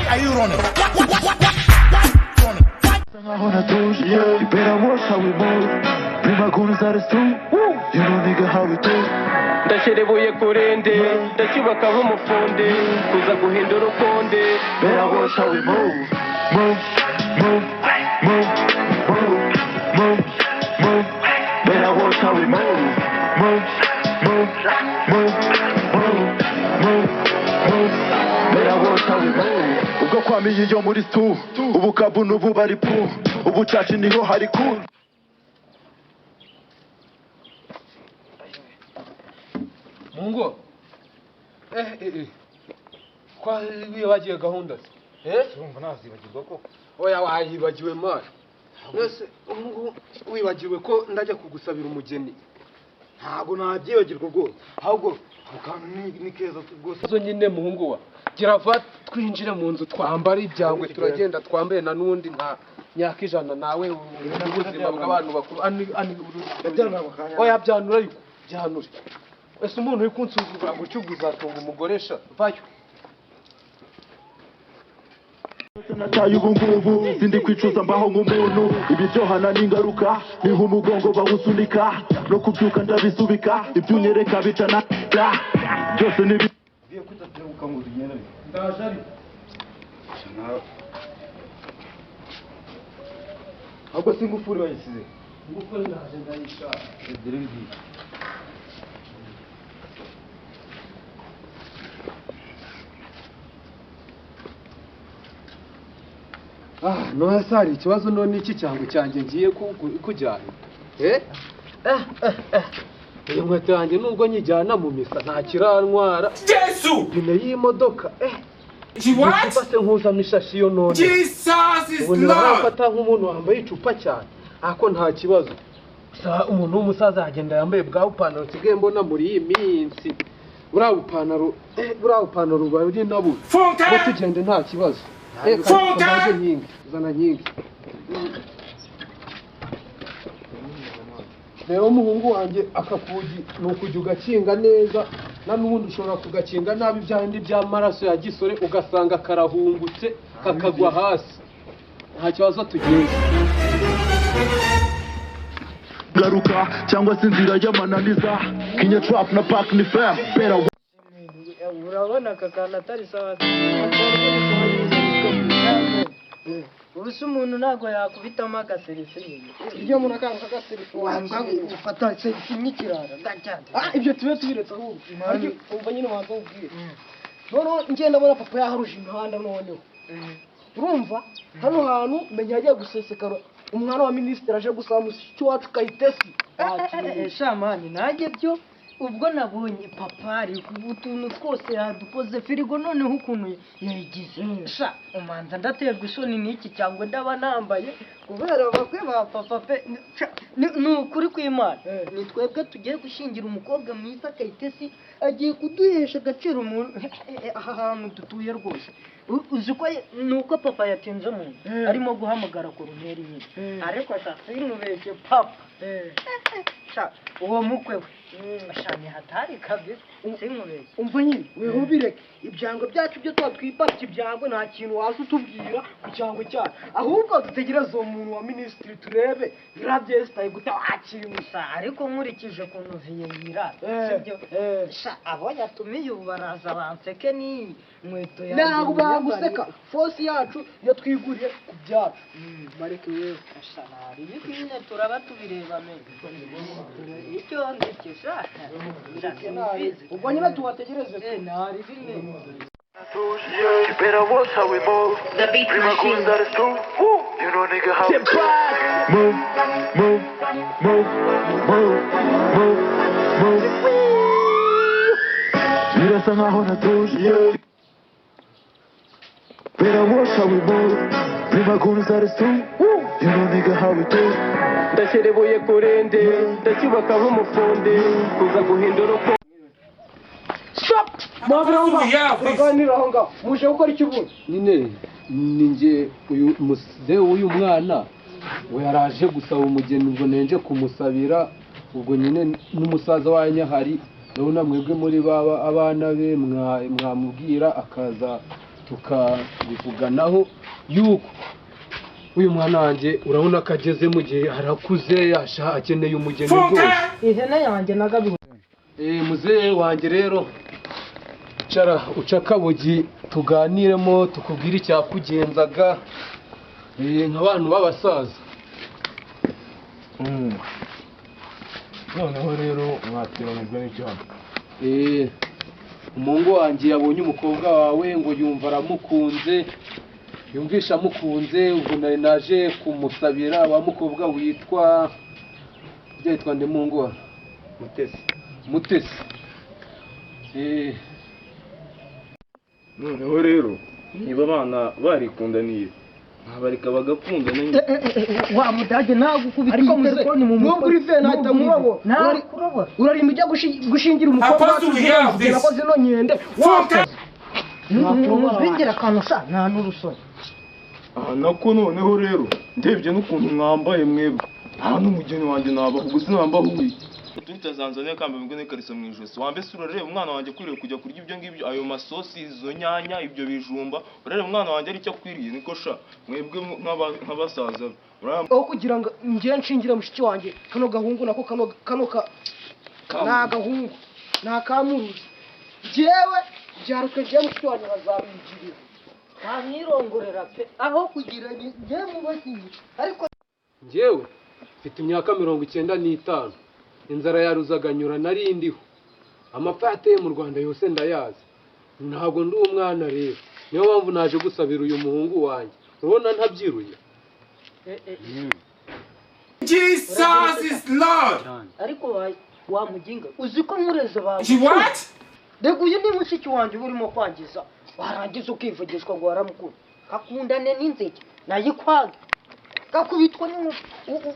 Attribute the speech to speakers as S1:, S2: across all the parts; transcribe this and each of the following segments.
S1: are you running?
S2: You better watch how we move. Bring my goons out of stool. You know, nigga, how we do.
S3: ndasherebuye kurende ndacyubaka nk'umufundi kuza guhindura ukonde.
S2: Better watch how we move. Move, move, move, move, move, move. Better watch how we move. Move, move, move, move, move, move. Better watch how we move. Ubwo kwamiye iyo muri stu, ubu kabu n'ubu bari pu, ubu caci niho hari cool.
S3: Mungo kwa wibagiwe gahunda se
S4: urumva nazibagirwa ko
S3: oya wayibagiwe mara ese mungu wibagiwe ko ndajya kugusabira umugeni
S4: ntago nabyibagirwa rwose ahubwo akantu ni keza rwose
S3: zo nyine muhungu wa gira va twinjire mu nzu twambara ibyangwe turagenda twambaye na nundi nta myaka ijana nawe ubuzima bw'abantu bakuru oya byanura ariko byanura ese umuntu uri kunsuzugura ngo ucyugu uzatunga umugoresha vayo
S2: Nataye ubu ngubu sindi kwicuza mbaho nk'umuntu ibiryohana n'ingaruka niho umugongo bawusunika no kubyuka ndabisubika ibyunyereka bicana byose nibi
S4: biye kutatebuka ngo tugende
S3: ndaje ari
S4: ahubwo singufuri wayisize
S3: ngukore ndaje ndayishaka
S4: dere bidi
S3: none sari ikibazo none iki cyango cyanjye ngiye kujyana iyi nkweto yanjye nubwo nyijyana mu misa nta kirantwara
S1: Yesu!
S3: ine y'imodoka
S1: What?
S3: se nkuzamo ishashi yo none
S1: Jesus is
S3: ubu
S1: Lord!
S3: ntibarafata nk'umuntu wambaye icupa cyane ariko nta kibazo gusa umuntu w'umusaza yagenda yambaye bwa bupantaro nsigaye mbona muri iyi minsi buriya bupantaro bari nabo
S1: Funke!
S3: ngo tugende nta kibazo
S1: Funke!
S3: kanze nyingi zana nyingi rero umuhungu wanjye akakugi ni ukujya ugakinga neza na n'ubundi ushobora kugakinga nabi bya bindi by'amaraso ya gisore ugasanga karahungutse kakagwa hasi nta kibazo tugenda
S2: garuka cyangwa se inzira y'amananiza kinya trap na park ni fair better
S5: urabona aka kantu atari sawa ubusa umuntu ntabwo yakubitamo agaserifi
S3: iyo umuntu akanga agaserifi
S5: wanga ufata serifi nk'ikirara
S3: ibyo tube tubiretse ahubwo umva nyine wanza ubwire noneho ngenda mbona papa yaharuje imihanda noneho urumva hano hantu menya yagiye gusesekara umwana wa minisitiri aje gusaba mushiki wacu Kayitesi
S5: shamani nanjye byo ubwo nabonye papa ari utuntu twose yadukoze firigo noneho ukuntu yayigize sha umanza ndaterwa isoni n'iki cyangwa ndaba nambaye kubera bakwe ba papa pe ni ukuri kw'Imana ni twebwe tugiye gushingira umukobwa mwiza Kayitesi agiye kuduhesha agaciro umuntu aha hantu dutuye rwose uzi ko nuko papa yatinze mu arimo guhamagara koroneri nyine ariko sinubeshye papa uwo mukwe we ashanye hatari kabisa sinubeshye
S3: umva nyine weho bireke ibyango byacu byo twatwipatse ibyango nta kintu waza utubwira ku cyango cyacu ahubwo dutegereze uwo muntu wa minisitiri turebe birabyesitaye gute wakira
S5: gusa ariko nkurikije ukuntu viye yirata sibyo sha abo yatumiye ubu baraza banseke ni nkweto yanjye
S3: ntabwo baguseka fosi yacu iyo twiguriye ku byacu bareke wewe
S5: sha nari nyine turaba tubireba meze icyo ndikisha
S3: ubwo nyine tubategereze
S5: nari bimwe
S2: You better watch how we move. Bring my goons out of school. You know, nigga, how we move, move, move, move, move, move. Birasa nkaho natuje. Better watch how we move. Bring my goons out of school. You know, nigga, how we do.
S3: ndasherebuye kurende ndacyubaka nk'umufundi kuza guhindura uko baganira aho ngaho muje gukora iki ubundi nyine ninjye uyu muzehe w'uyu mwana we yaraje gusaba umugeni ubwo nenje kumusabira ubwo nyine n'umusaza wanyu ahari ndabona mwebwe muri baba abana be mwamubwira akaza tukabivuganaho yuko uyu mwana wanjye urabona ko ageze mu gihe arakuze akeneye umugeni rwose.
S5: ihene yanjye nagabiwe.
S3: Muzehe wanjye rero cara uca akabogi tuganiremo tukubwire icyakugenzaga nk'abantu b'abasaza.
S4: noneho rero mwateranijwe n'icyaha.
S3: Umuhungu wanjye yabonye umukobwa wawe ngo yumva aramukunze, yumvisha amukunze, ubwo nari naje kumusabira. wa mukobwa witwa nde muhungu wa Mutesi.
S6: noneho rero niba abana barikundaniye nkabareka bagakundana nyine.
S5: wa mudage nagukubita
S4: ariko
S5: telefoni mu
S4: nubwo uri fe nahita murabo urarimba ujya gushingira umukobwa
S1: Supposed to hear this.
S4: nakoze no nyende
S1: Focus.
S5: ntuzwigera akantu sa nta n'urusoni.
S6: aha nako noneho rero ndebye n'ukuntu mwambaye mwebwe aha n'umugeni wanjye nabaho gusa nambaho wiki tunita Tanzania kamba mbwe n'ikariso mu ijosi wambese urareba umwana wanjye kwiriye kujya kurya ibyo ngibyo ayo masosi izo nyanya ibyo bijumba urareba umwana wanjye ari cyo akwiriye niko sha mwebwe nk'abasaza
S4: aho kugira ngo ngiye nshingire mushiki wanjye kano gahungu nako n'agahungu nakamuruzi jewe byaruka je mushiki wanjye bazabigirira
S5: ntamwirongorera pe aho kugira njye mubakiye ariko
S3: njyewe mfite imyaka 95, inzara yaruzaganyura nari ndiho, amapfa yateye mu Rwanda yose ndayazi, ntabwo ndi umwana rero, niyo mpamvu naje gusabira uyu muhungu wanjye. urabona ntabyiruye.
S1: Jesus is Lord.
S5: ariko wamuginga uzi ko nkureze bawe.
S1: She what?
S5: Rego uyu ni mushiki wanjye urimo kwangiza, warangiza ukivugishwa ngo waramukunda, kakundane n'inzeke nayikwage, kakubitwa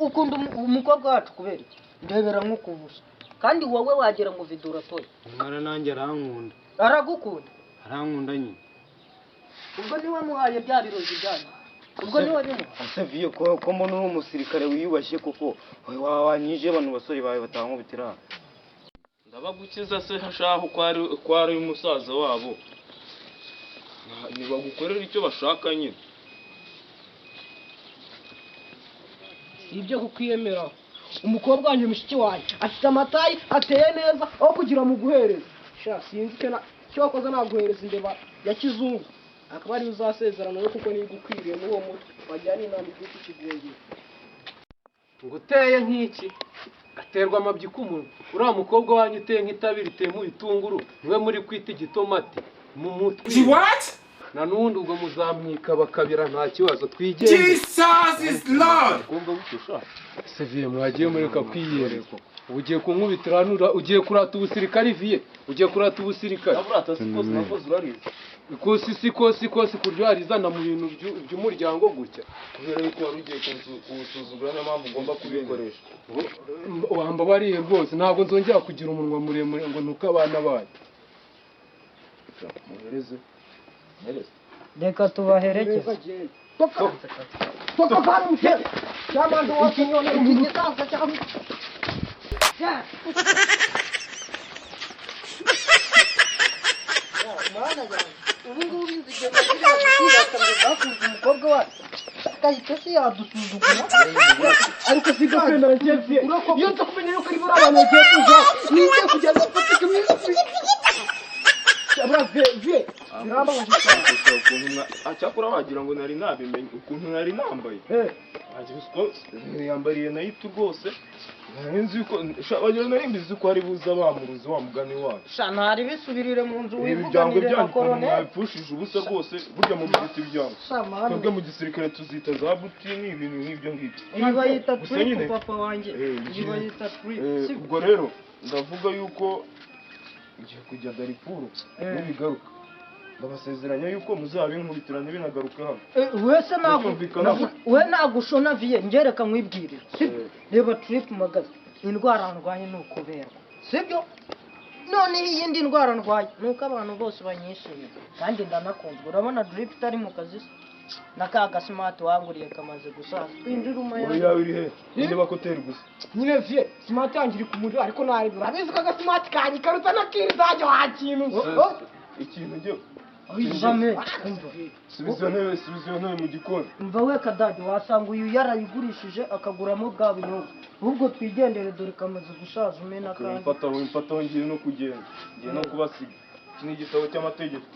S5: ukunda umukobwa wacu kubera iki? Ndebera nk'ukubusa kandi wowe wagira ngo vidura toye.
S6: umwana nanjye arankunda
S5: Arankunda nyine. Ubwo ni wamuhaye bya birozi byanyu. Ubwo ni wabimuha.
S6: asaviye ko mbona uri umusirikare wiyubashye koko wanyije abantu basore bawe batankubitira. ndabagukiza se hashaho ko ari umusaza wabo nibagukorera icyo bashaka nyine.
S4: ibyo kukwiyemera umukobwa wanjye mushiki wanjye afite amatayi ateye neza aho kugira mu guhereza sha sinzi cyo wakoze naguhereza imbeba ya kizungu akaba ari uzasezerana we kuko niyo gukwiriye n'uwo mutwe wajyana inama igihugu kigwengera
S3: ngo uteye nk'iki gaterwa amabyi k'umuntu. uriya mukobwa wanyu uteye nk'itabi riteye mu bitunguru niwe muri kwita igitomati mu mutwe.
S1: She what?
S3: na n'undi ubwo muzamwika bakabira nta kibazo twigenge.
S1: Jesus is Lord.
S3: Seviye mwagiye mureka kwiyereka. ugiye kunkubitira hano, ugiye kurata ubusirikare viye, ugiye kurata ubusirikare.
S6: naburata sikoze nakoze urarize
S3: kosi kuryoharizana mu bintu by'umuryango gutya.
S6: kubera yuko wari ugiye kuwusuzugura niyo mpamvu ugomba kubikoresha.
S3: wamba bariye rwose, ntabwo nzongera kugira umunwa muremure ngo nuko abana bayo.
S6: muhereze
S5: Reka tubaherekeze.
S4: toka kana mutwe cyamando wakinyona ikiganza cyamwe
S5: ubu ngubu inzige bakunze umukobwa wacu agahita se yadusuzugura.
S4: ariko sigakwemera njye iyo nza kumenya yuko ari buri abantu bagiye kuza ninjye kugeza mfatike mwiza vie birambabaje cyane.
S6: cyakora wagira ngo nari nabimenye ukuntu nari nambaye yambariye nayitu rwose nzi ko wagira nari mbizi ko ari buza bamuruzi wa mugani wacu.
S5: sha ntari bisubirire mu nzu
S6: ibyangwe
S5: wivuganire na
S6: byanyu ukuntu
S5: korone.
S6: mwabipfushije ubusa rwose burya mu byita ibyango
S5: Samani.
S6: twebwe mu gisirikare tuzita za butini ibintu nk'ibyo ngibyo.
S5: Iyi bayita
S6: Gusa
S5: trip
S6: nyine,
S5: papa wanjye. Iyi bayita trip.
S6: ubwo rero ndavuga yuko ngiye kujya Darifuru nibigaruka ndabasezeranya yuko muzabinkubitira ntibinagaruka hano.
S5: Wese
S6: Byumvikana ko-
S5: we nagushona viye ngereka nkwibwirira sibyo. Reba trip magaze indwara ndwaye nukuberwa sibyo. None iyindi ndwara ndwaye nuko abantu bose banyishimiye kandi ndanakunzwe. Urabona drip itari mu kazi nakaga smart wanguriye kamaze gusaza. Twinjira
S6: Uri
S5: umaye
S6: yawe iri he? Niba koteri gusa.
S4: nyine vie smart yangira ku muriro ariko nari urabizi ko smart kanyi karuta nakiri zajya wakintu
S6: Ikintu cyo
S5: Izame.
S6: subiza iyo ntebe mu gikoni.
S5: Umva we Kadage wasanga uyu yarayigurishije akaguramo bwa binyobwa. Ahubwo twigendere dore kamaze gushaza umena kandi.
S6: Mfataho ngiye no kugenda. Ngiye no kubasiga. Iki ni igitabo cy'amategeko.